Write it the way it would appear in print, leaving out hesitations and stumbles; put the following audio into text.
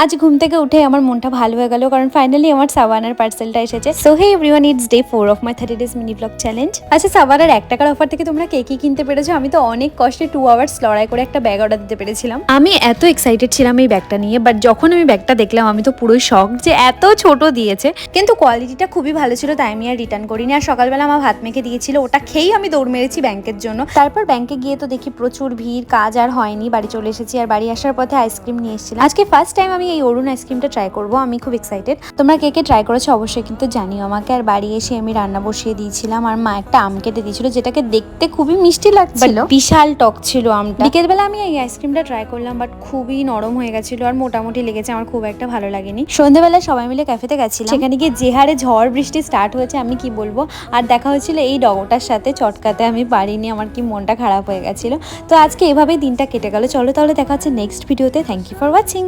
আজ ঘুম থেকে উঠে আমার মনটা ভালো হয়ে গেল, কারণ ফাইনালি আমার সাবানার পার্সেলটা এসেছে। So hey everyone, it's day 4 of my 30 days mini blog challenge. আচ্ছা, সাবানার 1 টাকার অফার থেকে তোমরা কে কি কিনতে পেরেছো? আমি তো অনেক কষ্টে 2 আওয়ার্স লড়াই করে একটা ব্যাগ অর্ডার দিতে পেরেছিলাম। আমি এত এক্সাইটেড ছিলাম এই ব্যাগটা নিয়ে, বাট যখন আমি ব্যাগটা দেখলাম আমি তো পুরোই শক যে এত ছোট দিয়েছে। কিন্তু কোয়ালিটিটা খুবই ভালো ছিল, তাই আমি আর রিটার্ন করিনি। আর সকালবেলা আমার ভাত মেখে দিয়েছিল, ওটা খেয়েই আমি দৌড় মেরেছি ব্যাংকের জন্য। তারপর ব্যাংকে গিয়ে তো দেখি প্রচুর ভিড়, কাজ আর হয়নি, বাড়ি চলে এসেছি। আর বাড়ি আসার পথে আইসক্রিম নিয়ে এসেছিলাম। আজকে ফার্স্ট টাইম আমি এই অরুণ আইসক্রিমটা ট্রাই করবো। আমি খুব এক্সাইটেড। তোমরা কে কে ট্রাই করেছো অবশ্যই কিন্তু জানিও আমাকে। আর বাড়ি এসে আমি রান্না বসিয়ে দিয়েছিলাম, আর মা একটা আম কেটে দিয়েছিল, যেটাকে দেখতে খুবই মিষ্টি লাগছিল, বিশাল টক ছিল আমটা। বিকেলবেলা আমি এই আইসক্রিমটা ট্রাই করলাম, বাট খুবই নরম হয়ে গেছিল আর মোটামুটি লেগেছে, আমার খুব একটা ভালো লাগেনি। সন্ধ্যেবেলা সবাই মিলে ক্যাফেতে গেছিলাম, সেখানে গিয়ে যে হারে ঝড় বৃষ্টি স্টার্ট হয়েছে আমি কি বলবো। আর দেখা হয়েছিল এই ডগোটার সাথে, চটকাতে আমি পারিনি, আমার কি মনটা খারাপ হয়ে গেছিল। তো আজকে এভাবেই দিনটা কেটে গেল। চলো তাহলে দেখা হচ্ছে নেক্সট ভিডিওতে। Thank you for watching.